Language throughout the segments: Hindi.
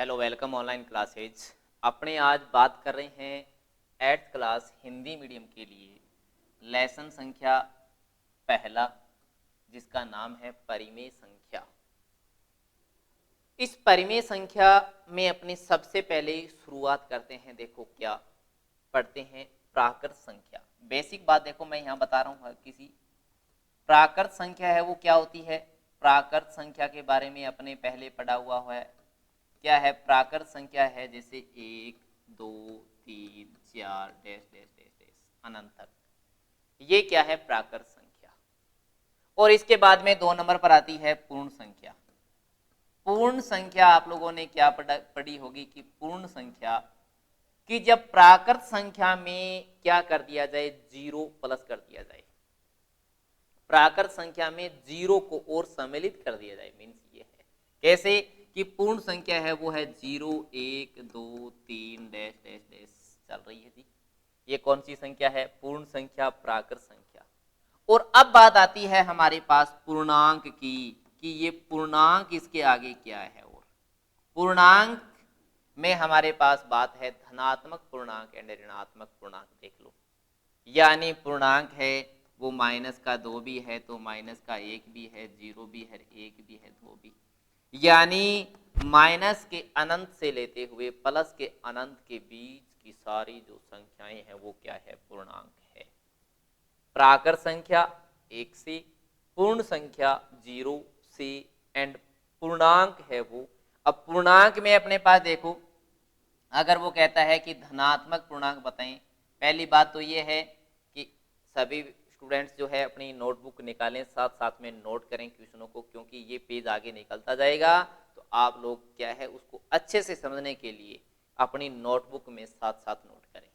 Hello welcome online classes. अपने आज बात कर रहे हैं 8th क्लास हिंदी मीडियम के लिए लेसन संख्या पहला, जिसका नाम है परिमेय संख्या। इस परिमेय संख्या में अपनी सबसे पहले शुरुआत करते हैं। देखो क्या पढ़ते हैं, प्राकृत संख्या। बेसिक बात देखो मैं यहाँ बता रहा हूँ हर किसी। प्राकृत संख्या है वो क्या होती है, प्राकृत संख्या के बारे में अपने पहले पढ़ा हुआ है। क्या है प्राकृत संख्या है जैसे 1 2 3 4 डैश डैश डैश डैश अनंत तक, ये क्या है प्राकृत संख्या। और इसके बाद में 2 नंबर पर आती है पूर्ण संख्या। पूर्ण संख्या आप लोगों ने क्या पढ़ी होगी कि पूर्ण संख्या कि जब प्राकृत संख्या में क्या कर दिया जाए, जीरो प्लस कर दिया जाए, प्राकृत संख्या में जीरो को और सम्मिलित कर दिया जाए। मीन्स ये है कैसे कि पूर्ण संख्या है वो है 0 1 2 3 डैश डैश डैश चल रही है जी। ये कौन सी संख्या है, पूर्ण संख्या, प्राकृत संख्या। और अब बात आती है हमारे पास पूर्णांक की कि ये पूर्णांक इसके आगे क्या है। और पूर्णांक में हमारे पास बात है धनात्मक पूर्णांक एंड ऋणात्मक पूर्णांक। देख लो, यानी पूर्णांक है वो माइनस का 2 भी है तो माइनस का 1 भी है, 0 भी है, 1 भी है, 2 भी, यानी माइनस के अनंत से लेते हुए प्लस के अनंत के बीच की सारी जो संख्याएं हैं वो क्या है, पूर्णांक है। प्राकृत संख्या 1 से, पूर्ण संख्या 0 से एंड पूर्णांक है वो। अब पूर्णांक में अपने पास देखो, अगर वो कहता है कि धनात्मक पूर्णांक बताएं, पहली बात तो ये है कि सभी स्टूडेंट्स जो है अपनी नोटबुक निकालें, साथ साथ में नोट करें क्वेश्चनों को, क्योंकि ये पेज आगे निकलता जाएगा तो आप लोग क्या है उसको अच्छे से समझने के लिए अपनी नोटबुक में साथ साथ नोट करें।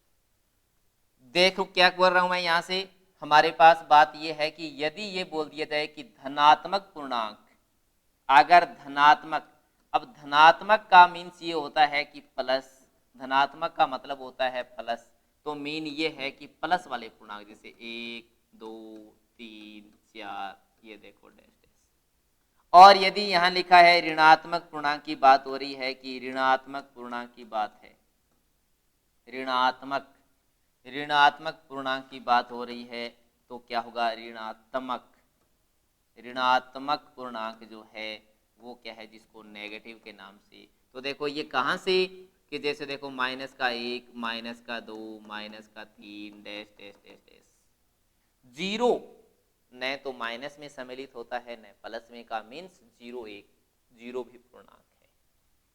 देखो क्या कर रहा हूं मैं यहाँ से, हमारे पास बात ये है कि यदि ये बोल दिया जाए कि धनात्मक पूर्णांक, अगर धनात्मक, अब धनात्मक का मीन्स ये होता है कि प्लस, धनात्मक का मतलब होता है प्लस, तो मीन ये है कि प्लस वाले पूर्णांक जैसे 1 2 3 4, ये देखो डैश डैश। और यदि यहां लिखा है ऋणात्मक पूर्णांक की बात हो रही है कि ऋणात्मक पूर्णांक की बात है, ऋणात्मक ऋणात्मक पूर्णांक की बात हो रही है तो क्या होगा, ऋणात्मक, ऋणात्मक पूर्णांक जो है वो क्या है जिसको नेगेटिव के नाम से। तो देखो ये कहां से कि जैसे देखो माइनस का 1 माइनस का 2 माइनस का 3 dash dash dash dash, zero न तो माइनस में सम्मिलित होता है न प्लस में का, मीन्स 0 1, जीरो भी पूर्णांक है।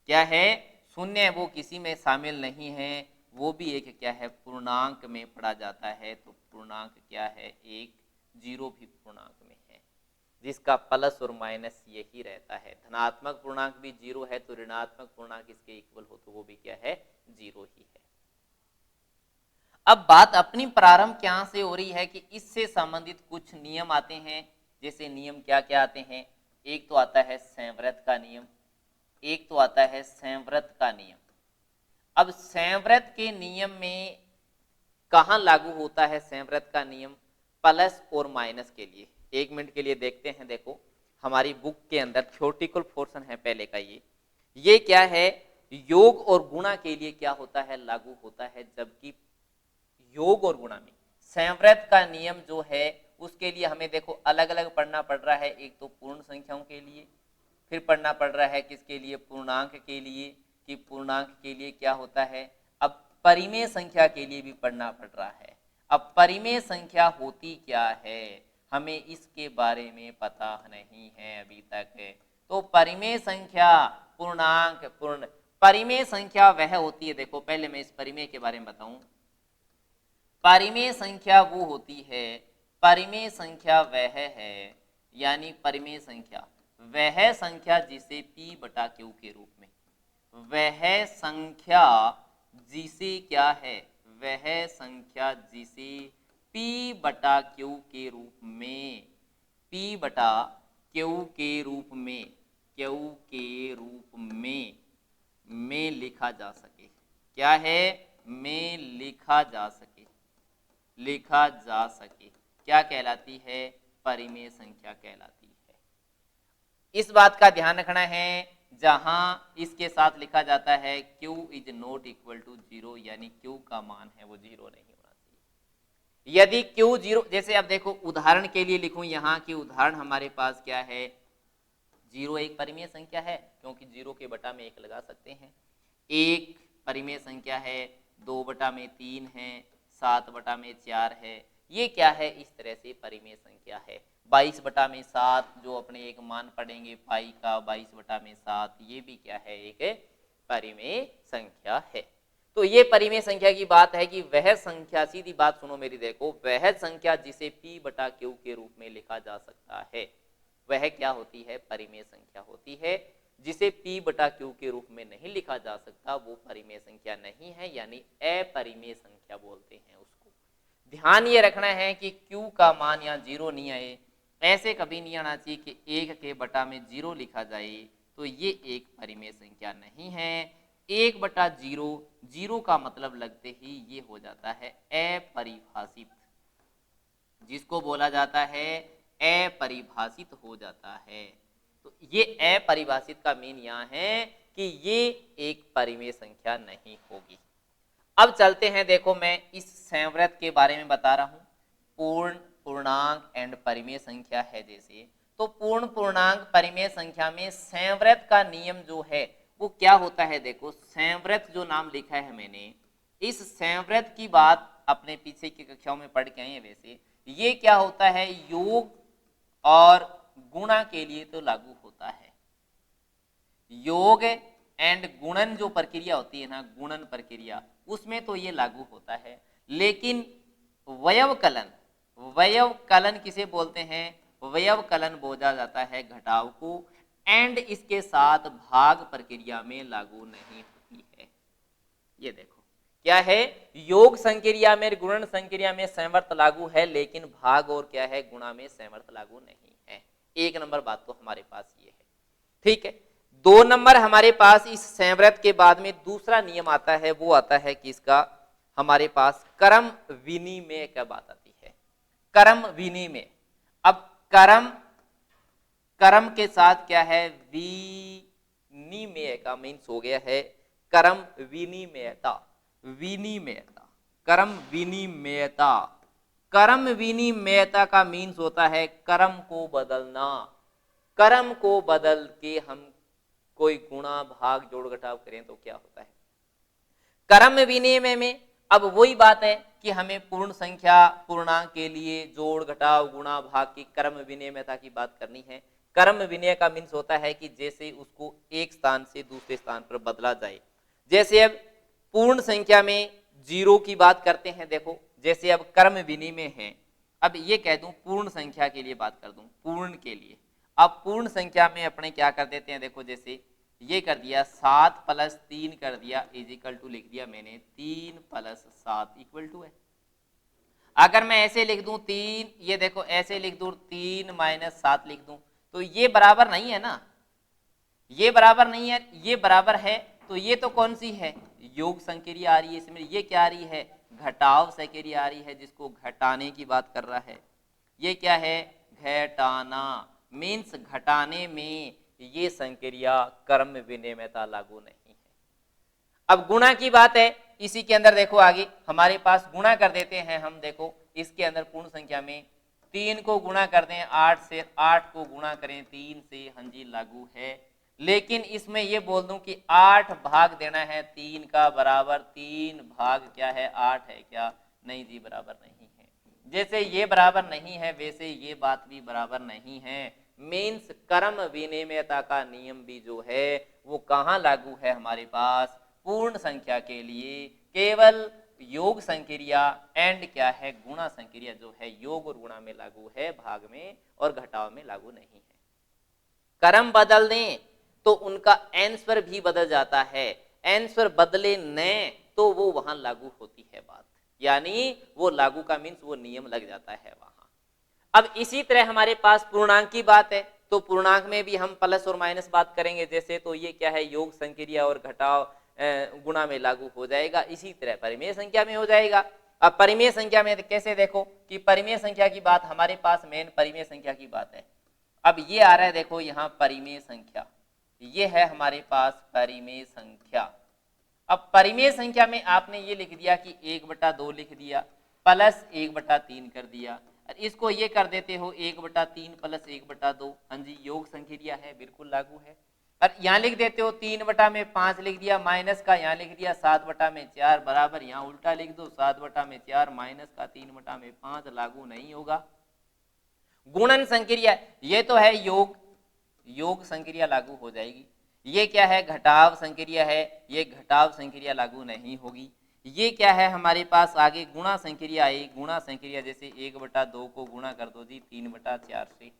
क्या है, शून्य वो किसी में शामिल नहीं है, वो भी एक क्या है पूर्णांक में पढ़ा जाता है। तो पूर्णांक क्या है, एक, जीरो भी पूर्णांक में है, जिसका प्लस और माइनस यही रहता है। धनात्मक पूर्णांक भी जीरो है तो ऋणात्मक पूर्णांक इसके इक्वल हो तो वो भी क्या है, जीरो ही है। अब बात अपनी प्रारंभ क्या से हो रही है कि इससे संबंधित कुछ नियम आते हैं। जैसे नियम क्या क्या आते हैं, एक तो आता है संवृत का नियम, एक तो आता है संवृत का नियम। अब संवृत के नियम में कहां लागू होता है संवृत का नियम, प्लस और माइनस के लिए। 1 मिनट के लिए देखते हैं। देखो हमारी बुक के अंदर थ्योरेटिकल पोर्शन है पहले का, ये क्या है, योग और गुणा के लिए क्या होता है, लागू होता है। जबकि योग और गुणा में संवृत का नियम जो है उसके लिए हमें देखो अलग अलग पढ़ना पड़ रहा है। एक तो पूर्ण संख्याओं के लिए, फिर पढ़ना पड़ रहा है किसके लिए, पूर्णांक के लिए, कि पूर्णांक के लिए क्या होता है। अब परिमेय संख्या के लिए भी पढ़ना पड़ रहा है। अब परिमेय संख्या होती क्या है, हमें इसके बारे में पता नहीं है अभी तक। तो परिमेय संख्या, पूर्णांक, पूर्ण, परिमेय संख्या वह होती है, देखो पहले मैं इस परिमेय के बारे में बताऊं। परिमेय संख्या वो होती है, परिमेय संख्या वह है, यानी परिमेय संख्या वह संख्या जिसे p बटा q के रूप में, वह संख्या जिसे क्या है, वह संख्या जिसे p बटा q के रूप में, p बटा q के रूप में, q के रूप में लिखा जा सके। क्या है, में लिखा जा सके, लिखा जा सके, क्या कहलाती है, परिमेय संख्या कहलाती है। इस बात का ध्यान रखना है जहां इसके साथ लिखा जाता है q is not equal to 0, यानी q का मान है वो 0 नहीं होना चाहिए। यदि q 0, जैसे अब देखो उदाहरण के लिए लिखूं यहाँ की उदाहरण हमारे पास क्या है, 0 एक परिमेय संख्या है क्योंकि 0 के बटा में 1 लगा सकते हैं, 1 परिमेय संख्या है, 2 बटा में 3 है, 7 बटा में 4 है, ये क्या है, इस तरह से परिमेय संख्या है। 22 बटा में 7 जो अपने एक मान पढ़ेंगे पाई का, 22 बटा में 7, ये भी क्या है, एक परिमेय संख्या है। तो ये परिमेय संख्या की बात है कि वह संख्या, सीधी बात सुनो मेरी, देखो वह संख्या जिसे p बटा q के रूप में लिखा जा सकता है वह क्या होती है, परिमेय संख्या होती है। जिसे p बटा q के रूप में नहीं लिखा जा सकता वो परिमेय संख्या नहीं है, यानी अपरिमेय संख्या बोलते हैं उसको। ध्यान ये रखना है कि q का मान यहाँ 0 नहीं आए, ऐसे कभी नहीं आना चाहिए कि 1 के बटा में 0 लिखा जाए, तो ये एक परिमेय संख्या नहीं है। 1 बटा 0, 0 का मतलब लगते ही ये हो जाता है अपरिभाषित, जिसको बोला जाता है अपरिभाषित हो जाता है। तो ये अपरिभाषित का मीन यहाँ है कि ये एक परिमेय संख्या नहीं होगी। अब चलते हैं, देखो मैं इस संवृत के बारे में बता रहा हूं, पूर्ण पूर्णांक एंड परिमेय संख्या है जैसे, तो पूर्ण पूर्णांक परिमेय संख्या में संवृत का नियम जो है वो क्या होता है, देखो संवृत जो नाम लिखा है मैंने, इस संवृत की बात अपने पीछे की कक्षाओं में पढ़ के आए हैं। वैसे ये क्या होता है, योग और गुणा के लिए तो लागू होता है, योग एंड गुणन जो प्रक्रिया होती है ना, गुणन प्रक्रिया, उसमें तो ये लागू होता है। लेकिन वयवकलन, वयवकलन किसे बोलते हैं, वयवकलन बोला जाता है घटाव को, एंड इसके साथ भाग प्रक्रिया में लागू नहीं होती है। ये देखो क्या है, योग संक्रिया में, गुणन संक्रिया में संवर्त लागू है, लेकिन भाग और क्या है, गुणा में संवर्त लागू नहीं है। 1 नंबर बात तो हमारे पास ये है, ठीक है। 2 नंबर हमारे पास इस संवृत के बाद में दूसरा नियम आता है, वो आता है कि इसका हमारे पास कर्म विनिमय का बात आती है, कर्म विनिमय। अब कर्म के साथ क्या है, विनिमय का मीन्स हो गया है कर्म विनिमयता, विनिमयता, कर्म विनिमयता। कर्म विनिमयता का मीन्स होता है कर्म को बदलना, कर्म को बदल के हम कोई गुणा भाग जोड़ घटाव करें तो क्या होता है कर्म विनिमय में। अब वही बात है कि हमें पूर्ण संख्या पूर्णांक के लिए जोड़ घटाव गुणा भाग की कर्म विनिमयता की बात करनी है। कर्म विनिमय का मीन्स होता है कि जैसे उसको एक स्थान से दूसरे स्थान पर बदला जाए। जैसे अब पूर्ण संख्या में 0 की बात करते हैं, देखो जैसे अब कर्म विनिमय है, अब ये कह दूं पूर्ण संख्या के लिए बात कर दूं, पूर्ण के लिए, अब पूर्ण संख्या में अपने क्या कर देते हैं, देखो जैसे ये कर दिया 7 + 3 कर दिया इज इक्वल टू लिख दिया मैंने 3 + 7 इक्वल टू है। अगर मैं ऐसे लिख दूं 3, ये देखो ऐसे लिख दूं 3 - 7 लिख दूं, तो ये बराबर नहीं है ना, ये बराबर नहीं है, ये बराबर है, तो ये तो कौन सी है, योग संक्रिया आ रही है इसमें, ये क्या आ रही है, घटाव संक्रिया आ रही है, जिसको घटाने की बात कर रहा है। ये क्या है, घटाना, मीन्स घटाने में ये संक्रिया कर्म विनिमयता लागू नहीं है। अब गुणा की बात है, इसी के अंदर देखो आगे हमारे पास गुणा कर देते हैं हम, देखो इसके अंदर पूर्ण संख्या में 3 को गुणा कर दें 8 से, 8 को गुणा करें 3 से, हाँ जी लागू है। लेकिन इसमें ये बोल दूं कि 8 भाग देना है 3 का, बराबर 3 भाग क्या है 8 है क्या, नहीं जी बराबर नहीं है। जैसे ये बराबर नहीं है वैसे ये बात भी बराबर नहीं है। मीन्स कर्म विनिमयता का नियम भी जो है वो कहाँ लागू है हमारे पास, पूर्ण संख्या के लिए, केवल योग संक्रिया एंड क्या है गुणा संक्रिया जो है योग और गुणा में लागू है, भाग में और घटाव में लागू नहीं है। कर्म बदल दें तो उनका आंसर भी बदल जाता है, आंसर बदले न तो वो वहां लागू होती है बात, यानी वो लागू का मीन्स वो नियम लग जाता है वहां। अब इसी तरह हमारे पास पूर्णांक की बात है, तो पूर्णांक में भी हम प्लस और माइनस बात करेंगे जैसे, तो ये क्या है योग संक्रिया और घटाव गुणा में लागू हो जाएगा, इसी तरह परिमेय संख्या में हो जाएगा। अब परिमेय संख्या में कैसे, देखो कि परिमेय संख्या की बात हमारे पास मेन परिमेय संख्या की बात है। अब ये आ रहा है देखो यहाँ परिमेय संख्या, ये है हमारे पास परिमेय संख्या। अब परिमेय संख्या में आपने ये लिख दिया कि 1/2 लिख दिया प्लस 1/3 कर दिया, और इसको ये कर देते हो 1/3 प्लस 1/2। हाँ जी, योग संख्या है, बिल्कुल लागू है। और यहाँ लिख देते हो 3/5 लिख दिया, माइनस का यहाँ लिख दिया 7/4 बराबर यहाँ उल्टा लिख दो 7/4 माइनस का 3/5, लागू नहीं होगा। गुणन संक्रिया, ये तो है योग, योग संक्रिया लागू हो जाएगी। ये क्या है, घटाव संक्रिया है, ये घटाव संक्रिया लागू नहीं होगी। ये क्या है हमारे पास आगे गुणा संक्रिया आई, गुणा संक्रिया जैसे 1/2 को गुणा कर दो जी 3/4 से,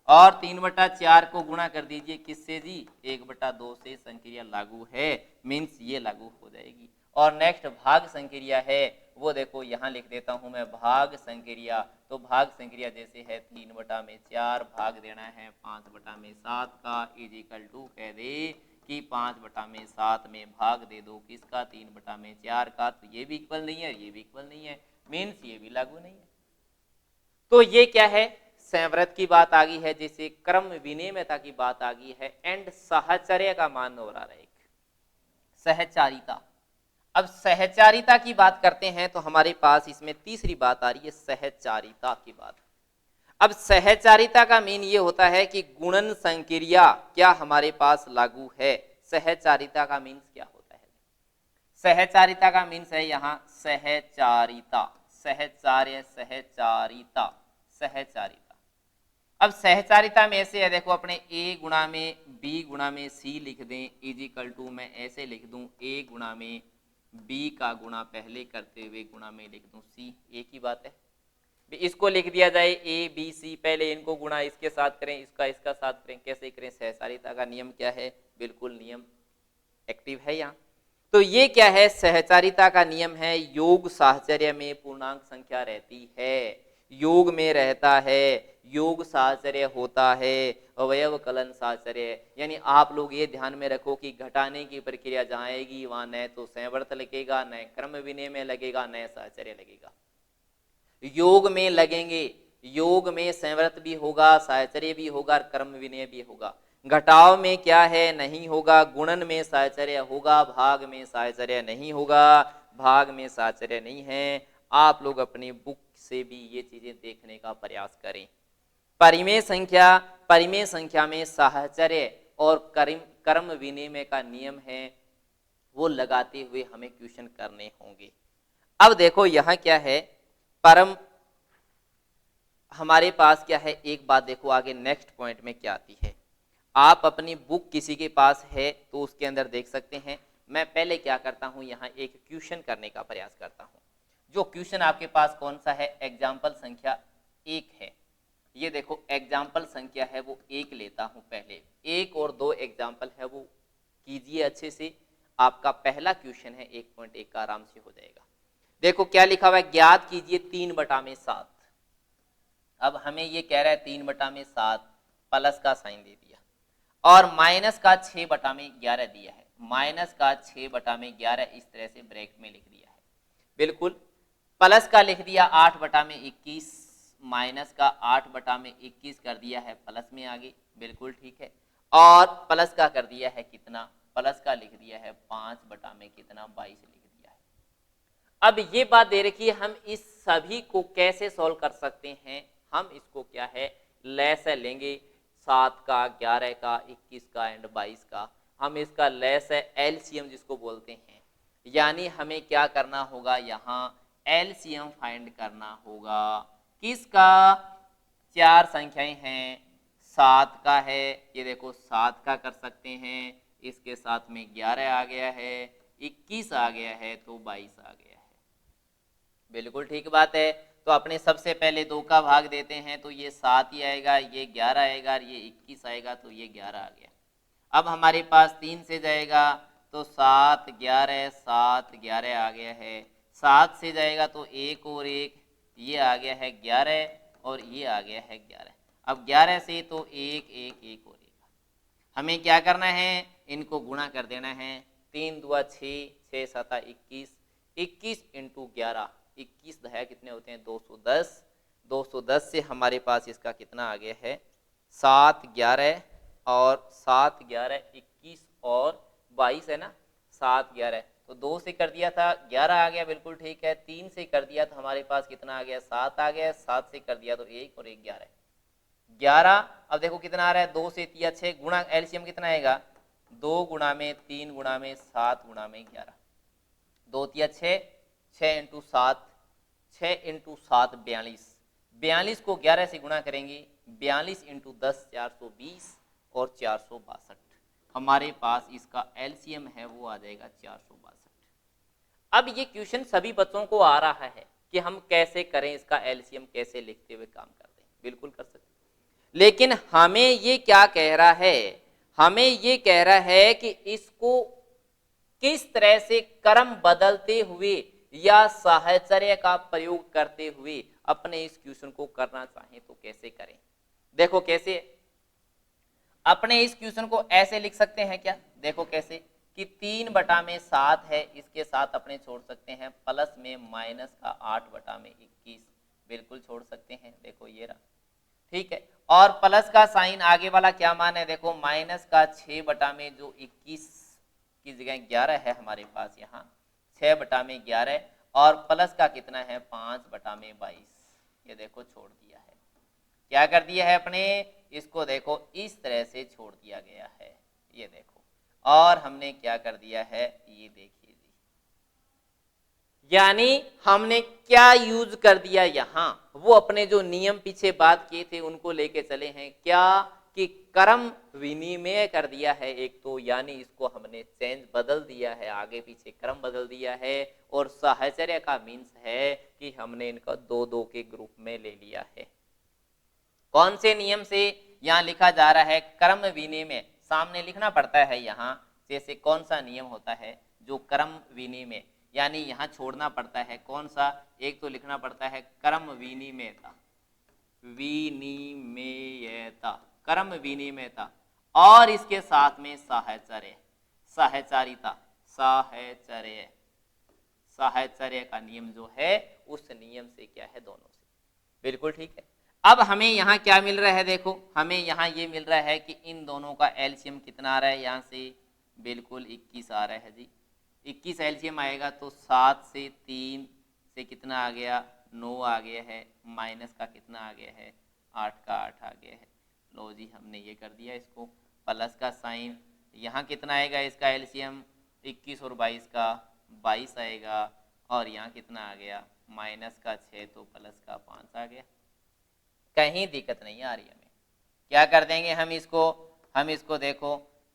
और 3/4 को गुणा कर दीजिए किससे जी 1/2 से, संक्रिया लागू है, मीन्स ये लागू हो जाएगी। और नेक्स्ट भाग संक्रिया है, वो देखो यहाँ लिख देता हूं मैं भाग संक्रिया। तो भाग संक्रिया जैसे है 3/4 भाग देना है 5/7 का, इज इक्वल टू कह दे कि 5/7 में भाग दे दो किसका 3/4 का, तो ये भी इक्वल नहीं है, ये भी इक्वल नहीं है, मीन्स ये भी लागू नहीं है। तो ये क्या है, संवृत की बात आ गई है, जैसे क्रम विनिमयता की बात आ गई है, एंड साहचर्य का मान हो रहा है सहचारिता। अब सहचारिता की बात करते हैं तो हमारे पास इसमें तीसरी बात आ रही है सहचारिता की बात। अब सहचारिता का मीन ये होता है कि गुणन संक्रिया क्या हमारे पास लागू है। सहचारिता का मीन्स क्या होता है, सहचारिता का मीन्स है यहाँ सहचारिता, सहचार्य सहचारिता, सहचारिता। अब सहचारिता में ऐसे है, देखो अपने a गुणा में b गुणा में c लिख दें, इज इक्वल टू मैं ऐसे लिख दूं a गुणा में b का गुणा पहले करते हुए गुणा में लिख दूं c, एक ही बात है। इसको लिख दिया जाए a b c, पहले इनको गुणा इसके साथ करें, इसका इसका साथ करें, कैसे करें। सहचारिता का नियम क्या है, बिल्कुल नियम एक्टिव है यहाँ। तो ये क्या है, सहचारिता का नियम है, योग साहचर्य में पूर्णांक संख्या रहती है, योग में रहता है, योग साहचर्य होता है, अवयव कलन साहचर्य। यानी आप लोग ये ध्यान में रखो कि घटाने की प्रक्रिया जहां आएगी वहां न तो संवर्त लगेगा, न क्रम विनिमय लगेगा, न साहचर्य लगेगा। योग में लगेंगे, योग में संवर्त भी होगा, साहचर्य भी होगा, क्रम विनिमय भी होगा। घटाव में क्या है, नहीं होगा। गुणन में साहचर्य होगा, भाग में साहचर्य नहीं होगा, भाग में साहचर्य नहीं है। आप लोग अपनी बुक से भी ये चीजें देखने का प्रयास करें। परिमेय संख्या, परिमेय संख्या में साहचर्य और कर्म विनिमय का नियम है, वो लगाते हुए हमें क्वेश्चन करने होंगे। अब देखो यहाँ क्या है, परम हमारे पास क्या है, एक बात देखो आगे नेक्स्ट पॉइंट में क्या आती है। आप अपनी बुक किसी के पास है तो उसके अंदर देख सकते हैं। मैं पहले क्या करता हूं, यहाँ एक क्वेश्चन करने का प्रयास करता हूं। जो क्वेश्चन आपके पास कौन सा है, एग्जाम्पल संख्या 1 है। ये देखो एग्जाम्पल संख्या है वो 1 लेता हूं, पहले 1 और 2 एग्जाम्पल है वो कीजिए अच्छे से। आपका पहला क्वेश्चन है 1.1 का, आराम से हो जाएगा। देखो क्या लिखा हुआ है, ज्ञात कीजिए 3/7। अब हमें ये कह रहा है 3/7 प्लस का साइन दे दिया और माइनस का 6/11 दिया है, माइनस का 6/11 इस तरह से ब्रैकेट में लिख दिया है। बिल्कुल प्लस का लिख दिया 8/21, माइनस का 8/21 कर दिया है प्लस में आगे, बिल्कुल ठीक है। और प्लस का कर दिया है कितना, प्लस का लिख दिया है 5/22 लिख दिया है। अब ये बात दे रखी है, हम इस सभी को कैसे सॉल्व कर सकते हैं। हम इसको क्या है लैस लेंगे, 7 का, 11 का, 21 का एंड 22 का। हम इसका लैस है एलसीएम जिसको बोलते हैं। यानी हमें क्या करना होगा, यहाँ एलसीएम फाइंड करना होगा। किसका, 4 संख्याएं हैं, 7 का है, ये देखो 7 का कर सकते हैं, इसके साथ में 11 आ गया है, 21 आ गया है, तो 22 आ गया है। बिल्कुल ठीक बात है। तो अपने सबसे पहले 2 का भाग देते हैं तो ये 7 ही आएगा, ये 11 आएगा, ये 21 आएगा, तो ये 11 आ गया। अब हमारे पास 3 से जाएगा तो 7 11 7 11 आ गया है। 7 से जाएगा तो 1 और 1, ये आ गया है 11 और ये आ गया है 11। अब 11 से तो 1 1 1 और 1, हमें क्या करना है, इनको गुणा कर देना है। 3 दूआ 6, 6 7 21, 21 इंटू 11, 21 दहाया कितने होते हैं 210। 210 से हमारे पास इसका कितना आ गया है 7 11 और 7 11 21 और 22 है ना, 7 11 तो 2 से कर दिया था 11 आ गया, बिल्कुल ठीक है। 3 से कर दिया तो हमारे पास कितना आ गया, 7 आ गया। 7 से कर दिया तो 1 और 1 11 11। अब देखो कितना आ रहा है, 2 से 3 6 गुणा, एलसीएम कितना आएगा, 2 गुणा में 3 गुणा में 7 गुणा में 11, 2 3 6, 6 इंटू 7, 6 इंटू 7 42, 42 को 11 से गुणा करेंगे, 42 इंटू 10 420 और 462, हमारे पास इसका एलसीएम है वो आ जाएगा 462। अब ये क्वेश्चन सभी बच्चों को आ रहा है कि हम कैसे करें, इसका एलसीएम कैसे लिखते हुए काम करते हैं, बिल्कुल कर सकते हैं। लेकिन हमें ये क्या कह रहा है, हमें ये कह रहा है कि इसको किस तरह से क्रम बदलते हुए या साहचर्य का प्रयोग करते हुए अपने इस क्वेश्चन को करना चाहें तो कैसे करें। देखो कैसे, अपने इस क्वेश्चन को ऐसे लिख सकते हैं क्या, देखो कैसे कि 3/7 है, इसके साथ अपने छोड़ सकते हैं प्लस में माइनस का 8/21, बिल्कुल छोड़ सकते हैं, देखो ये रहा, ठीक है। और प्लस का साइन आगे वाला क्या मान है, देखो माइनस का 6/21 की जगह 11 है हमारे पास, यहाँ 6/11 और प्लस का कितना है 5/22, ये देखो छोड़ दिया है, क्या कर दिया है अपने इसको, देखो इस तरह से छोड़ दिया गया है, ये देखो। और हमने क्या कर दिया है, ये देखिए जी, यानी हमने क्या यूज कर दिया यहां, वो अपने जो नियम पीछे बात किए थे उनको लेके चले हैं, क्या कि क्रम विनिमय कर दिया है एक तो, यानी इसको हमने चेंज बदल दिया है, आगे पीछे क्रम बदल दिया है। और साहचर्य का मीन्स है कि हमने इनका 2-2 के ग्रुप में ले लिया है। कौन से नियम से यहाँ लिखा जा रहा है, क्रम विनिमय सामने लिखना पड़ता है यहाँ, जैसे कौन सा नियम होता है जो क्रम विनिमय, यानी यहाँ छोड़ना पड़ता है कौन सा, एक तो लिखना पड़ता है क्रम विनिमयता, विनिमयता, क्रम विनिमयता, और इसके साथ में साहचर्य, साहचारिता, साहचर्य, साहचर्य का नियम जो है उस नियम से क्या है, दोनों से, बिल्कुल ठीक है। अब हमें यहाँ क्या मिल रहा है, देखो हमें यहाँ ये मिल रहा है कि इन दोनों का एलसीएम कितना आ रहा है, यहाँ से बिल्कुल 21 आ रहा है जी, 21 एलसीएम आएगा तो 7 से 3 से कितना आ गया, 9 आ गया है, माइनस का कितना आ गया है, 8 का 8 आ गया है। लो जी हमने ये कर दिया इसको, प्लस का साइन, यहाँ कितना आएगा इसका एलसीएम, 21 और 22 का 22 आएगा, और यहाँ कितना आ गया माइनस का 6 तो प्लस का 5 आ गया, कहीं दिक्कत नहीं आ रही हमें। क्या कर देंगे हम इसको देखो,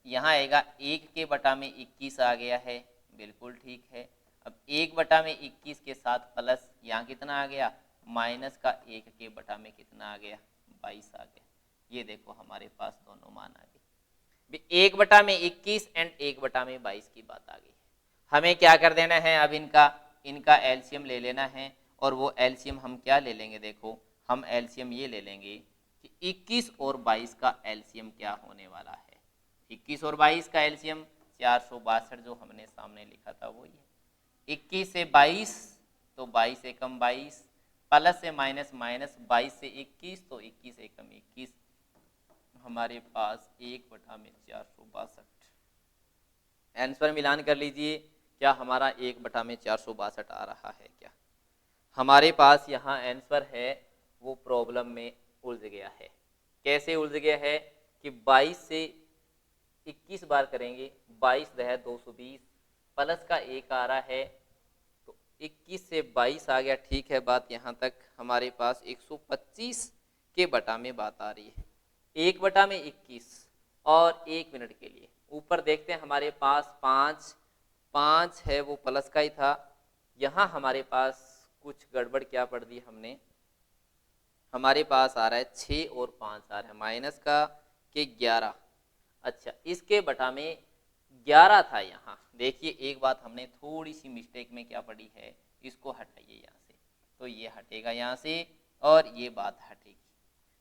यहाँ आएगा 1 के बटा में 21 आ गया है, बिल्कुल ठीक है। अब 1 बटा में 21 के साथ प्लस, यहाँ कितना आ गया माइनस का 1 के बटा में कितना आ गया 22 आ गया, ये देखो हमारे पास दोनों मान आ गए। 1 बटा में 21 एंड 1 बटा में 22 की बात आ गई। हमें क्या कर देना है, अब इनका एलसीएम ले लेना है, और वो एलसीएम हम क्या ले लेंगे, देखो हम एलसीएम ये ले लेंगे कि 21 और 22 का एलसीएम क्या होने वाला है, 21 और 22 का एलसीएम 462 जो हमने सामने लिखा था वो ये, 21 से 22 तो 22 से कम 22, प्लस से माइनस माइनस 22 से 21 तो 21 से कम 21, हमारे पास 1 बटा में 462। आंसर मिलान कर लीजिए, क्या हमारा 1 बटा में 462 आ रहा है, क्या हमारे पास यहाँ आंसर है वो प्रॉब्लम में उलझ गया है। कैसे उलझ गया है कि 22 से 21 बार करेंगे, 22 दह 220, प्लस का 1 आ रहा है तो 21 से 22 आ गया, ठीक है बात यहाँ तक। हमारे पास 125 के बटा में बात आ रही है, 1 बटा में 21 और 1 मिनट के लिए ऊपर देखते हैं, हमारे पास 5 है वो प्लस का ही था, यहाँ हमारे पास कुछ गड़बड़ क्या पढ़ दी हमने, हमारे पास आ रहा है 6 और 5 आ रहा है माइनस का के 11, अच्छा इसके बटा में 11 था यहाँ, देखिए एक बात हमने थोड़ी सी मिस्टेक में क्या पढ़ी है, इसको हटाइए यहाँ से, तो ये हटेगा यहाँ से और ये बात हटेगी।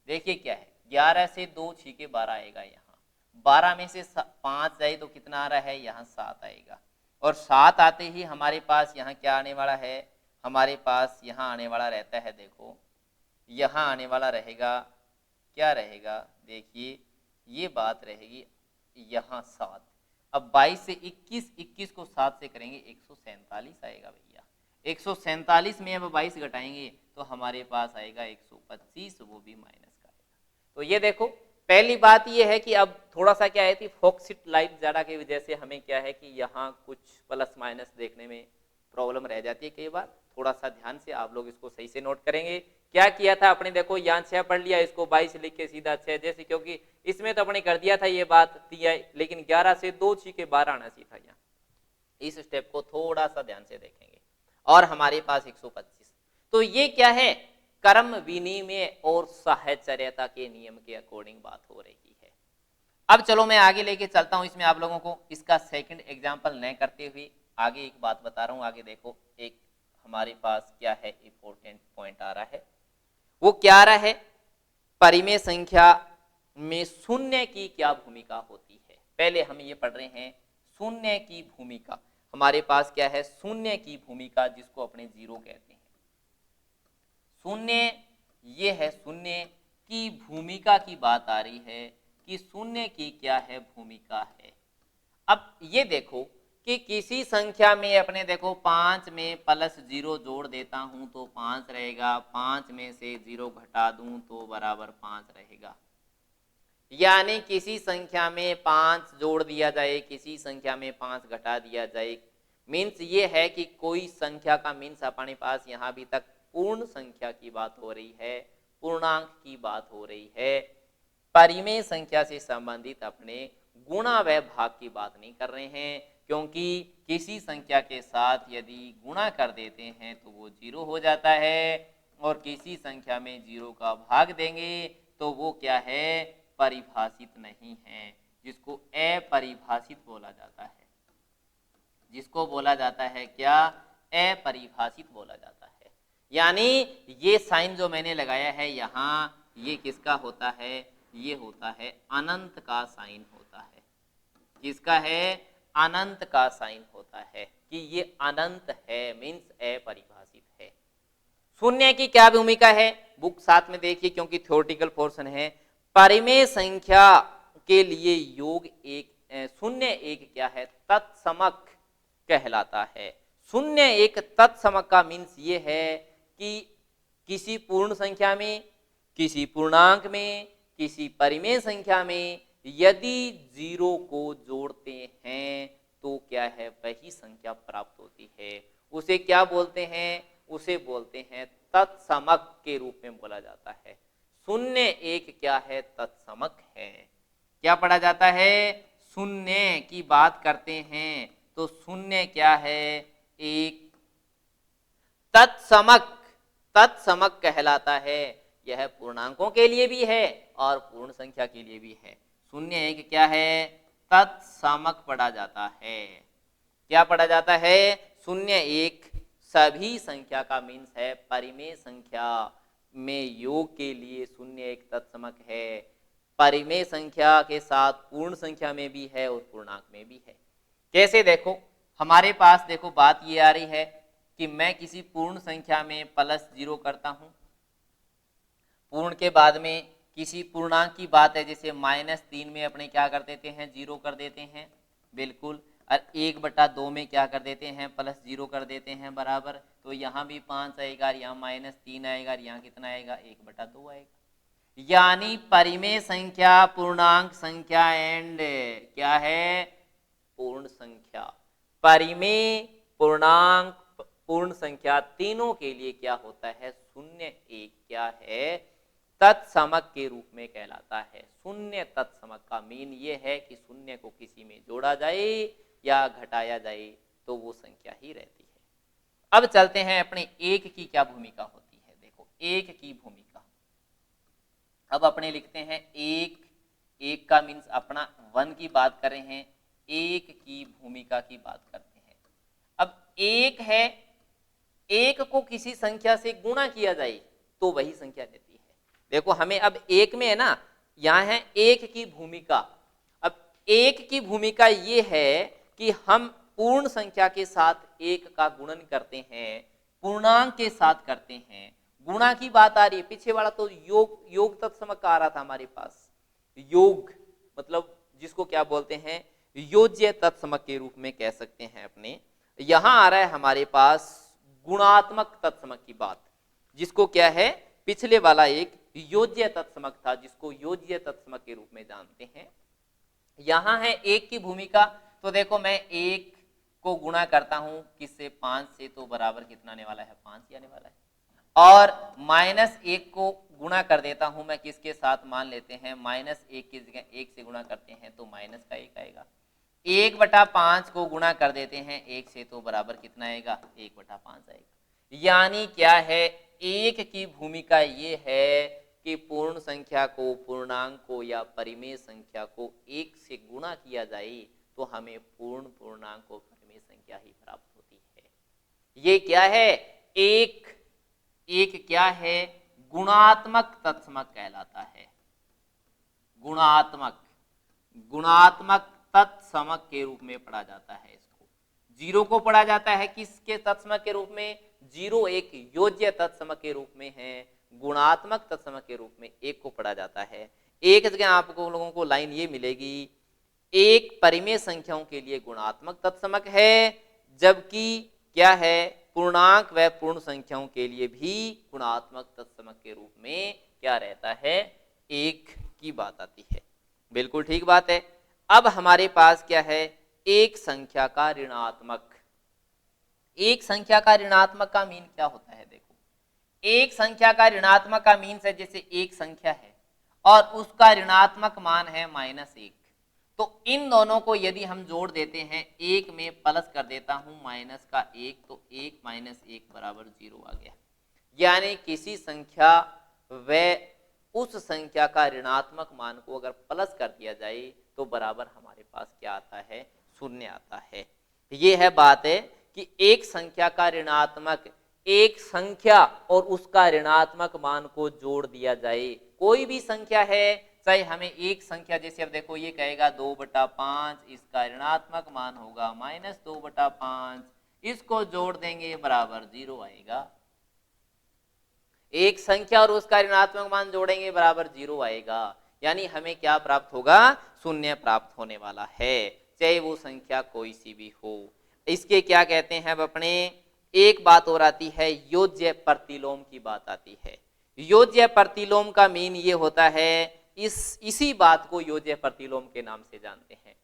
देखिए क्या है, 11 से 2 छीके 12 आएगा, यहाँ 12 में से 5 जाए तो कितना आ रहा है, यहाँ 7 आएगा, और 7 आते ही हमारे पास यहाँ क्या आने वाला है, हमारे पास यहाँ आने वाला रहता है, देखो यहाँ आने वाला रहेगा, क्या रहेगा देखिए ये बात रहेगी यहाँ 7। अब 22 से 21, 21 को 7 से करेंगे 147 आएगा भैया। 147 में अब 22 घटाएंगे तो हमारे पास आएगा 125, वो भी माइनस का आएगा। तो ये देखो पहली बात ये है कि अब थोड़ा सा क्या है कि फोकसिट लाइट ज़्यादा की वजह से हमें क्या है कि यहाँ कुछ प्लस माइनस देखने में प्रॉब्लम रह जाती है कई बार। थोड़ा सा ध्यान से आप लोग इसको सही से नोट करेंगे। क्या किया था अपने, देखो यहाँ 6 पढ़ लिया, इसको 22 लिख के सीधा 6 जैसे, क्योंकि इसमें तो अपने कर दिया था ये बात दिया, लेकिन 11 से 2 छीके 12 आना चाहिए था यहाँ। इस स्टेप को थोड़ा सा ध्यान से देखेंगे। और हमारे पास 125, तो ये क्या है, कर्म विनिमय और साहचर्यता के नियम के अकॉर्डिंग बात हो रही है। अब चलो मैं आगे लेके चलता हूं इसमें आप लोगों को, इसका सेकंड एग्जांपल न करते हुए आगे एक बात बता रहा हूं। आगे देखो एक हमारे पास क्या है इंपॉर्टेंट पॉइंट आ रहा है, वो क्या आ रहा है, परिमेय संख्या में शून्य की क्या भूमिका होती है। पहले हम ये पढ़ रहे हैं शून्य की भूमिका। हमारे पास क्या है, शून्य की भूमिका, जिसको अपने जीरो कहते हैं। शून्य ये है, शून्य की भूमिका की बात आ रही है कि शून्य की क्या है भूमिका है। अब ये देखो कि किसी संख्या में अपने देखो 5 में प्लस 0 जोड़ देता हूं तो 5 रहेगा, 5 में से 0 घटा दूं तो बराबर 5 रहेगा। यानी किसी संख्या में 5 जोड़ दिया जाए, किसी संख्या में 5 घटा दिया जाए, मीन्स ये है कि कोई संख्या का मीन्स अपने पास यहाँ भी तक पूर्ण संख्या की बात हो रही है, पूर्णांक की बात हो रही है। परिमेय संख्या से संबंधित अपने गुणा व भाग की बात नहीं कर रहे हैं, क्योंकि किसी संख्या के साथ यदि गुणा कर देते हैं तो वो 0 हो जाता है, और किसी संख्या में 0 का भाग देंगे तो वो क्या है, परिभाषित नहीं है, जिसको अपरिभाषित बोला जाता है। जिसको बोला जाता है क्या, अपरिभाषित बोला जाता है। यानी ये साइन जो मैंने लगाया है यहाँ, ये किसका होता है, ये होता है अनंत का साइन होता है। किसका है, अनंत का साइन होता है कि ये अनंत है, मीन्स अपरिभाषित है। शून्य की क्या भूमिका है, बुक साथ में देखिए क्योंकि थ्योरेटिकल पोर्शन है। परिमेय संख्या के लिए योग एक, शून्य एक क्या है, तत्समक कहलाता है। शून्य एक तत्समक का मीन्स ये है कि किसी पूर्ण संख्या में, किसी पूर्णांक में, किसी परिमेय संख्या में यदि 0 को जोड़ते हैं तो क्या है, वही संख्या प्राप्त होती है। उसे क्या बोलते हैं, उसे बोलते हैं तत्समक के रूप में बोला जाता है। शून्य एक क्या है, तत्समक है। क्या पढ़ा जाता है, शून्य की बात करते हैं तो शून्य क्या है, एक तत्समक, तत्समक कहलाता है। यह पूर्णांकों के लिए भी है और पूर्ण संख्या के लिए भी है। शून्य एक क्या है, तत्समक पढ़ा जाता है। क्या पढ़ा जाता है, शून्य एक सभी संख्या का मीन्स है। परिमेय संख्या में योग के लिए शून्य एक तत्समक है। परिमेय संख्या के साथ पूर्ण संख्या में भी है और पूर्णांक में भी है। कैसे, देखो हमारे पास देखो बात ये आ रही है कि मैं किसी पूर्ण संख्या में प्लस 0 करता हूं, पूर्ण के बाद में किसी पूर्णांक की बात है, जैसे -3 में अपने क्या कर देते हैं, 0 कर देते हैं, बिल्कुल। और 1/2 में क्या कर देते हैं, प्लस 0 कर देते हैं बराबर। तो यहाँ भी 5 आएगा, यहाँ -3 आएगा, यहाँ कितना आएगा, 1/2 आएगा। यानी परिमेय संख्या, पूर्णांक संख्या एंड क्या है, पूर्ण संख्या, परिमेय, पूर्णांक, पूर्ण संख्या, तीनों के लिए क्या होता है, शून्य एक क्या है, तत्समक के रूप में कहलाता है। शून्य तत्समक का मीन ये है कि शून्य को किसी में जोड़ा जाए या घटाया जाए तो वो संख्या ही रहती है। अब चलते हैं अपने एक की क्या भूमिका होती है। देखो एक की भूमिका, अब अपने लिखते हैं एक, एक का मीन्स अपना 1 की बात कर रहे हैं, एक की भूमिका की बात करते हैं। अब एक है, एक को किसी संख्या से गुणा किया जाए तो वही संख्या देती है। देखो हमें अब एक में है ना, यहाँ है एक की भूमिका। अब एक की भूमिका ये है कि हम पूर्ण संख्या के साथ एक का गुणन करते हैं, पूर्णांक के साथ करते हैं। गुणा की बात आ रही है, पीछे वाला तो योग, योग तत्समक आ रहा था हमारे पास, योग मतलब जिसको क्या बोलते हैं, योज्य तत्समक के रूप में कह सकते हैं अपने। यहां आ रहा है हमारे पास गुणात्मक तत्समक की बात, जिसको क्या है, पिछले वाला एक योज्य तत्समक था जिसको योज्य तत्समक के रूप में जानते हैं। यहां है एक की भूमिका, तो देखो मैं एक को गुणा करता हूं किससे, 5 से, तो बराबर कितना आने वाला है, 5 ही आने वाला है। और -1 को गुणा कर देता हूं मैं किसके साथ, मान लेते हैं -1 की जगह 1 से गुणा करते हैं तो माइनस का 1 आएगा। 1/5 को गुणा कर देते हैं 1 से तो बराबर कितना आएगा, 1/5 आएगा। यानी क्या है, एक की भूमिका ये है कि पूर्ण संख्या को, पूर्णांक को या परिमेय संख्या को 1 से गुणा किया जाए तो हमें पूर्ण पूर्णांक और परिमेय संख्या ही प्राप्त होती है। ये क्या है, एक क्या है, गुणात्मक तत्समक कहलाता है। गुणात्मक तत्समक के रूप में पढ़ा जाता है इसको। 0 को पढ़ा जाता है किसके तत्समक के रूप में, 0 एक योज्य तत्समक के रूप में है। गुणात्मक तत्समक के रूप में 1 को पढ़ा जाता है। एक जगह आपको लोगों को लाइन ये मिलेगी, एक परिमेय संख्याओं के लिए गुणात्मक तत्समक है, जबकि क्या है, पूर्णांक व पूर्ण संख्याओं के लिए भी गुणात्मक तत्समक के रूप में क्या रहता है, 1 की बात आती है। बिल्कुल ठीक बात है। अब हमारे पास क्या है, एक संख्या का ऋणात्मक। एक संख्या का ऋणात्मक का मीन क्या होता है, देखो एक संख्या का ऋणात्मक का मीन है जैसे एक संख्या है और उसका ऋणात्मक मान है -1, तो इन दोनों को यदि हम जोड़ देते हैं, एक में प्लस कर देता हूं माइनस का 1, तो 1 - 1 बराबर 0 आ गया। यानी किसी संख्या व उस संख्या का ऋणात्मक मान को अगर प्लस कर दिया जाए तो बराबर हमारे पास क्या आता है, 0 आता है। ये है बात है कि एक संख्या का ऋणात्मक, एक संख्या और उसका ऋणात्मक मान को जोड़ दिया जाए। कोई भी संख्या है, चाहे हमें एक संख्या, जैसे अब देखो ये कहेगा 2/5, इसका ऋणात्मक मान होगा -2/5, इसको जोड़ देंगे बराबर 0 आएगा। एक संख्या और उसका ऋणात्मक मान जोड़ेंगे बराबर 0 आएगा। यानी हमें क्या प्राप्त होगा, 0 प्राप्त होने वाला है, चाहे वो संख्या कोई सी भी हो। इसके क्या कहते हैं अब अपने, एक बात और आती है, योज्य प्रतिलोम की बात आती है। योज्य प्रतिलोम का मीन ये होता है, इसी बात को योज्य प्रतिलोम के नाम से जानते हैं।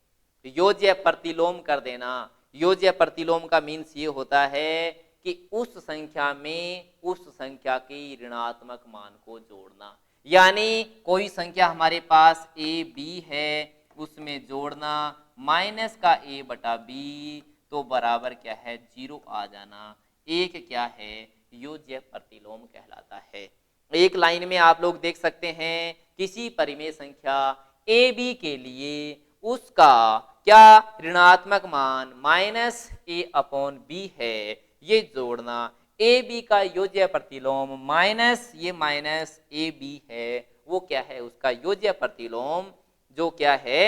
योज्य प्रतिलोम कर देना, योज्य प्रतिलोम का मीन्स ये होता है कि उस संख्या में उस संख्या के ऋणात्मक मान को जोड़ना। यानी कोई संख्या हमारे पास AB है, उसमें जोड़ना माइनस का A/B, तो बराबर क्या है, 0 आ जाना। एक क्या है, योज्य प्रतिलोम कहलाता है। एक लाइन में आप लोग देख सकते हैं, किसी परिमेय संख्या AB के लिए उसका क्या ऋणात्मक मान -A/B है, ये जोड़ना। AB का योज्य प्रतिलोम माइनस ये -AB है, वो क्या है, उसका योज्य प्रतिलोम जो क्या है,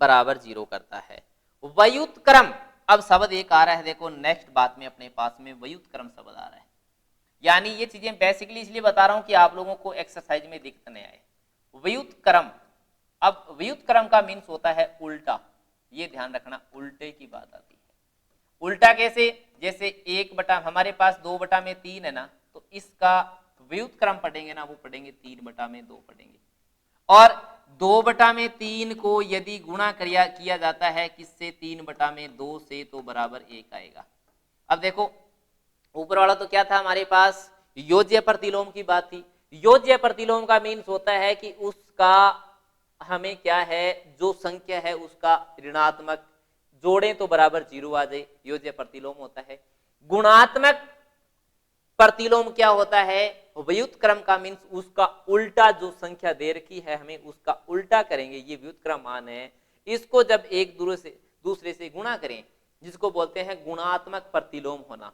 बराबर 0 करता है। व्युत्क्रम, अब शब्द एक आ रहा है, देखो नेक्स्ट बात में अपने पास में व्युत्क्रम शब्द आ रहा है। यानी ये चीजें बेसिकली इसलिए बता रहा हूं कि आप लोगों को एक्सरसाइज में दिक्कत नहीं आए। व्युत्क्रम, अब व्युत्क्रम का मीन्स होता है उल्टा, ये ध्यान रखना, उल्टे की बात आती है। उल्टा कैसे, जैसे 1 हमारे पास 2/3 है ना, तो इसका व्युत्क्रम पढ़ेंगे ना, वो पढ़ेंगे 3/2 पढ़ेंगे। और 2/3 को यदि गुणा किया जाता है किससे, 3/2 से, तो बराबर 1 आएगा। अब देखो ऊपर वाला तो क्या था हमारे पास, योज्य प्रतिलोम की बात थी। योज्य प्रतिलोम का मीन्स होता है कि उसका हमें क्या है, जो संख्या है उसका ऋणात्मक जोड़ें तो बराबर 0 आ जाए, योज्य प्रतिलोम होता है। गुणात्मक प्रतिलोम क्या होता है, व्युत्क्रम का मीन्स उसका उल्टा, जो संख्या दे रखी है हमें उसका उल्टा करेंगे, ये व्युत्क्रम मान है। इसको जब एक दूसरे से गुणा करें, जिसको बोलते हैं गुणात्मक प्रतिलोम होना,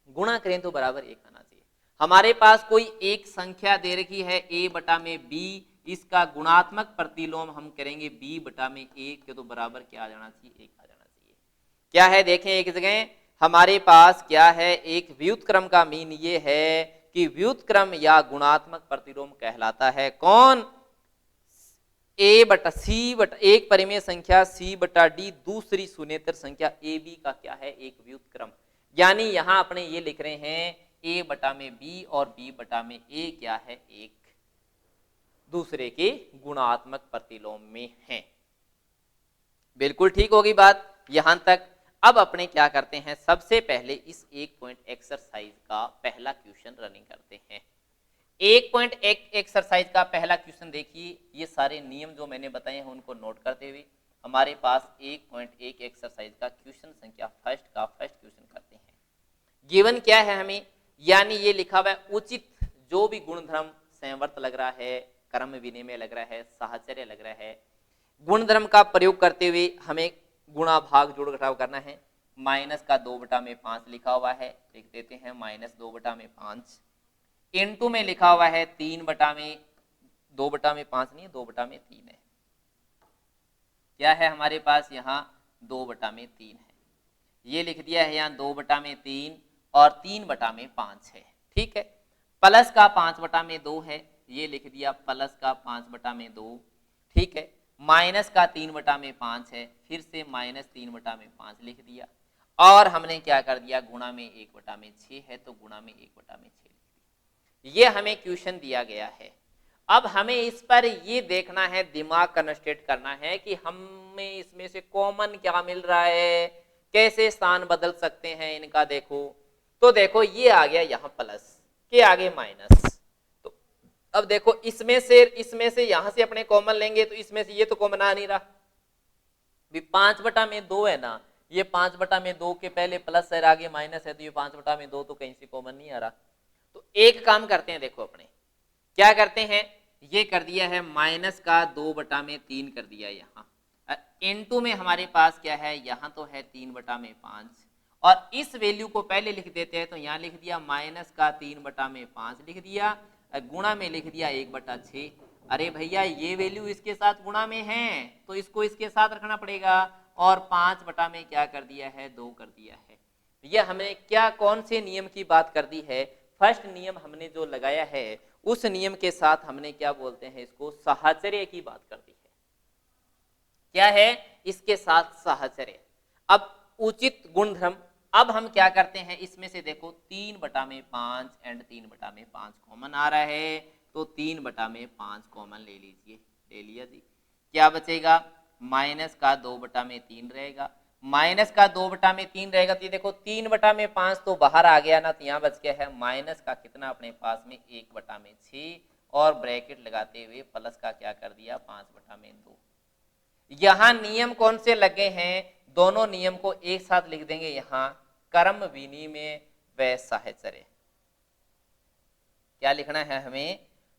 गुणा करें तो बराबर 1 आना चाहिए। हमारे पास कोई एक संख्या दे रखी है A/B, इसका गुणात्मक प्रतिलोम हम करेंगे B/1, तो बराबर क्या आ जाना चाहिए, 1 आ जाना चाहिए। क्या है, देखें एक जगह हमारे पास क्या है, एक व्युत्क्रम का मीन ये है कि व्युत्क्रम या गुणात्मक प्रतिलोम कहलाता है कौन, ए बटा सी बटा एक परिमेय संख्या सी बटा डी दूसरी शून्येतर संख्या ए बी का क्या है, एक व्युत्क्रम। यानी यहां अपने ये लिख रहे हैं ए बटा में बी और बी बटा में ए क्या है, एक दूसरे के गुणात्मक प्रतिलोम में है। बिल्कुल ठीक होगी बात यहां तक। अब अपने क्या करते हैं, सबसे पहले इस 1 पॉइंट एक्सरसाइज का पहला क्वेश्चन रनिंग करते हैं। 1 पॉइंट एक्सरसाइज का पहला क्वेश्चन देखिए, ये सारे नियम जो मैंने बताए हैं उनको नोट करते हुए हमारे पास 1.1 एक्सरसाइज का क्वेश्चन संख्या फर्स्ट क्वेश्चन करते हैं। गिवन क्या है हमें, यानी ये लिखा हुआ है उचित जो भी गुणधर्म संवर्त लग रहा है, क्रम विनिमय लग रहा है, साहचर्य लग रहा है, गुणधर्म का प्रयोग करते हुए हमें गुणा भाग जोड़ घटाव करना है। माइनस का 2/5 लिखा हुआ है, लिख देते हैं -2/5। इनटू में लिखा हुआ है 2/5 नहीं है, 2/3 है। क्या है हमारे पास यहाँ 2/3 है, ये लिख दिया है यहाँ 2/3 और 3/5 है। ठीक है, प्लस का 5/2 है, ये लिख दिया प्लस का 5/2। ठीक है, माइनस का 3/5 है, फिर से -3/5 लिख दिया। और हमने क्या कर दिया, गुणा में 1/6 है तो गुणा में 1/6 लिख दिया। ये हमें क्वेश्चन दिया गया है। अब हमें इस पर ये देखना है, दिमाग कंस्ट्रेट करना है कि हमें इसमें से कॉमन क्या मिल रहा है, कैसे स्थान बदल सकते हैं इनका। देखो तो देखो ये आ गया यहाँ प्लस के आगे माइनस, तो अब देखो इसमें से यहां से अपने कॉमन लेंगे तो इसमें से ये तो कॉमन आ नहीं रहा, 5/2 है ना, ये 5/2 के पहले प्लस है आगे माइनस है, तो ये 5/2 तो कहीं से कॉमन नहीं आ रहा। तो एक काम करते हैं, देखो अपने क्या करते हैं, ये कर दिया है माइनस का 2/3 कर दिया यहाँ, इनटू में हमारे पास क्या है, यहाँ तो है 3/5 और इस वैल्यू को पहले लिख देते हैं, तो यहाँ लिख दिया माइनस का 3/5 लिख दिया, गुणा में लिख दिया 1/6। अरे भैया ये वैल्यू इसके साथ गुणा में है तो इसको इसके साथ रखना पड़ेगा, और 5 में क्या कर दिया है, 2 कर दिया है। ये हमने क्या कौन से नियम की बात कर दी है, फर्स्ट नियम हमने जो लगाया है उस नियम के साथ हमने क्या बोलते हैं, इसको साहचर्य की बात कर दी है। क्या है, इसके साथ साहचर्य। अब उचित गुणधर्म, अब हम क्या करते हैं, इसमें से देखो 3/5 एंड 3/5 कॉमन आ रहा है, तो 3/5 कॉमन ले लीजिए, ले लिया जी। क्या बचेगा, माइनस का 2/3 रहेगा, माइनस का 2/3 रहेगा, तो ये देखो 3/5 तो बाहर आ गया ना, तो यहाँ बच गया है माइनस का कितना अपने पास में 1/6 और ब्रैकेट लगाते हुए प्लस का क्या कर दिया 5/2। यहाँ नियम कौन से लगे हैं, दोनों नियम को एक साथ लिख देंगे, यहाँ क्रम विनिमय व साहचर्य। क्या लिखना है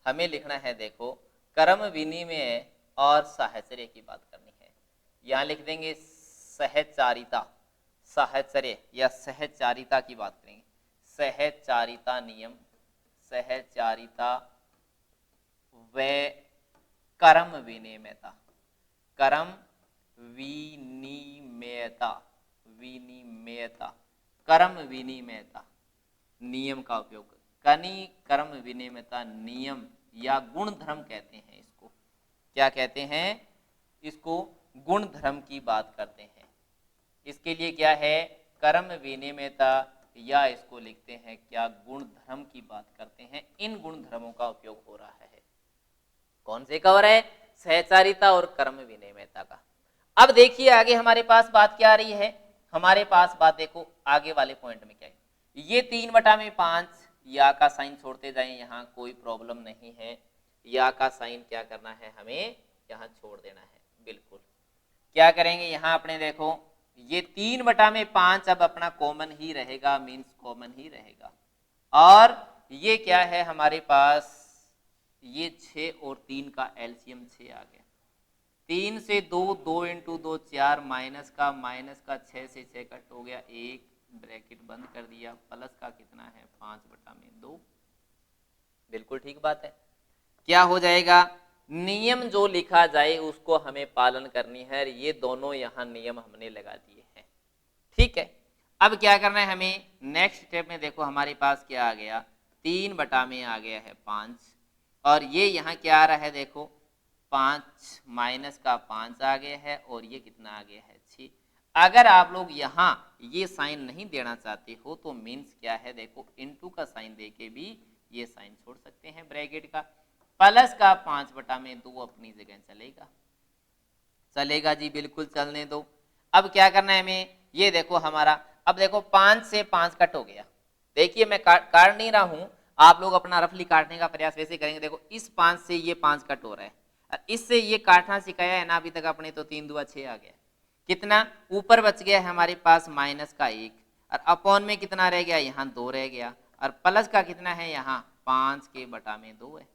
हमें लिखना है, देखो क्रम विनिमय और साहचर्य की बात करनी है। यहाँ लिख देंगे सहचारिता, साहचर्य या सहचारिता की बात करेंगे, सहचारिता नियम, सहचारिता व क्रम विनिमयता, क्रम विनिमयता, क्रम विनिमयता नियम का उपयोग, क्रम विनिमयता नियम या गुणधर्म कहते हैं इसको। क्या कहते हैं, इसको गुणधर्म की बात करते हैं। इसके लिए क्या है, क्रम विनिमयता, या इसको लिखते हैं क्या, गुणधर्म की बात करते हैं। इन गुणधर्मों का उपयोग हो रहा है, कौन से कवर है, सहचारिता और क्रम विनिमयता का। अब देखिए आगे हमारे पास बात क्या आ रही है, हमारे पास बात देखो आगे वाले पॉइंट में क्या है, ये 3/5 या का साइन छोड़ते जाएं, यहाँ कोई प्रॉब्लम नहीं है, या का साइन क्या करना है, हमें यहाँ छोड़ देना है। बिल्कुल क्या करेंगे, यहाँ अपने देखो ये 3/5 अब अपना कॉमन ही रहेगा, मीन्स कॉमन ही रहेगा, और ये क्या है हमारे पास, ये 6 और 3 का एलसीएम 6 आ गया, 3 से 2, 2 × 2 4, माइनस का 6 से 6 कट हो गया, 1 ब्रैकेट बंद कर दिया, प्लस का कितना है 5/2। बिल्कुल ठीक बात है। क्या हो जाएगा, नियम जो लिखा जाए उसको हमें पालन करनी है, ये दोनों यहाँ नियम हमने लगा दिए हैं। ठीक है, अब क्या करना है हमें, नेक्स्ट स्टेप में देखो हमारे पास क्या आ गया, 3 बटा में आ गया है 5, और ये यहाँ क्या आ रहा है, देखो 5 माइनस का 5 आ गया है और ये कितना आ गया है 6। अगर आप लोग यहाँ ये साइन नहीं देना चाहते हो तो मीन्स क्या है, देखो इनटू का साइन दे के भी ये साइन छोड़ सकते हैं ब्रैकेट का। प्लस का 5/2 अपनी जगह चलेगा, चलेगा जी, बिल्कुल चलने दो। अब क्या करना है हमें, ये देखो हमारा, अब देखो 5 से 5 कट हो गया। देखिए मैं काट नहीं रहा हूं, आप लोग अपना रफली काटने का प्रयास वैसे करेंगे। देखो इस 5 से ये 5 कट हो रहा है, इससे ये काटना सिखाया है ना अभी तक अपने, तो 3 दूआ 6 आ गया। कितना ऊपर बच गया है हमारे पास माइनस का 1, और अपॉन में कितना रह गया, यहाँ 2 रह गया, और प्लस का कितना है यहाँ 5/2 है।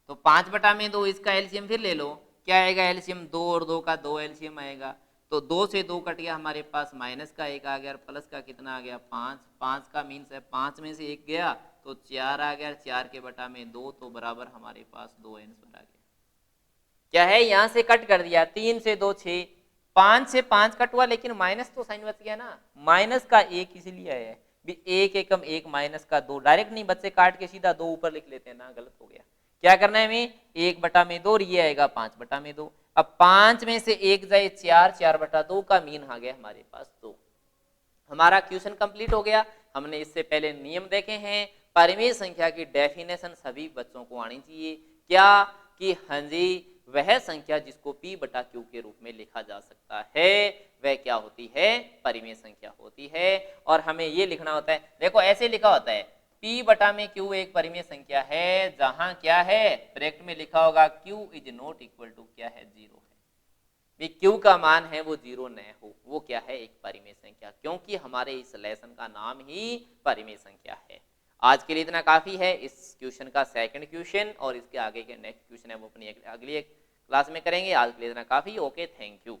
तो 5/2, इसका एलसीएम फिर ले लो, क्या आएगा एलसीएम, 2 और 2 का 2 एलसीएम आएगा। तो 2 से 2 कट गया, हमारे पास माइनस का 1 आ गया, और प्लस का कितना आ गया 5। 5 का मीन्स है 5 में से 1 गया तो 4 आ गया, 4/2 तो बराबर हमारे पास 2 आंसर आ गया। क्या है, यहां से कट कर दिया, 3 से 2 6, 5 से 5 कट हुआ, लेकिन माइनस तो साइन बच गया ना, माइनस का 1 इसलिए है भी 1 एकम 1 माइनस का 2, डायरेक्ट नहीं बच्चे काट के सीधा 2 ऊपर लिख लेते हैं ना, गलत हो गया। क्या करना है हमें, 1/2 और ये आएगा 5/2। अब 5 में से 1 जाए 4, 4/2 का मीन आ गया हमारे पास 2। हमारा क्वेश्चन कंप्लीट हो गया। हमने इससे पहले नियम देखे हैं, परिमेय संख्या की डेफिनेशन सभी बच्चों को आनी चाहिए, क्या कि हाँ जी वह संख्या जिसको P/Q के रूप में लिखा जा सकता है वह क्या होती है, परिमेय संख्या होती है। और हमें ये लिखना होता है, देखो ऐसे लिखा होता है P/Q एक परिमेय संख्या है जहां क्या है, ब्रैकेट में लिखा होगा Q is not equal to क्या है 0 है, Q का मान है वो 0 न हो, वो क्या है एक परिमेय संख्या, क्योंकि हमारे इस लेसन का नाम ही परिमेय संख्या है। आज के लिए इतना काफी है। इस क्वेश्चन का सेकंड क्वेश्चन और इसके आगे के नेक्स्ट क्वेश्चन है वो अपनी अगली क्लास में करेंगे। आज के लिए इतना काफी, ओके, थैंक यू।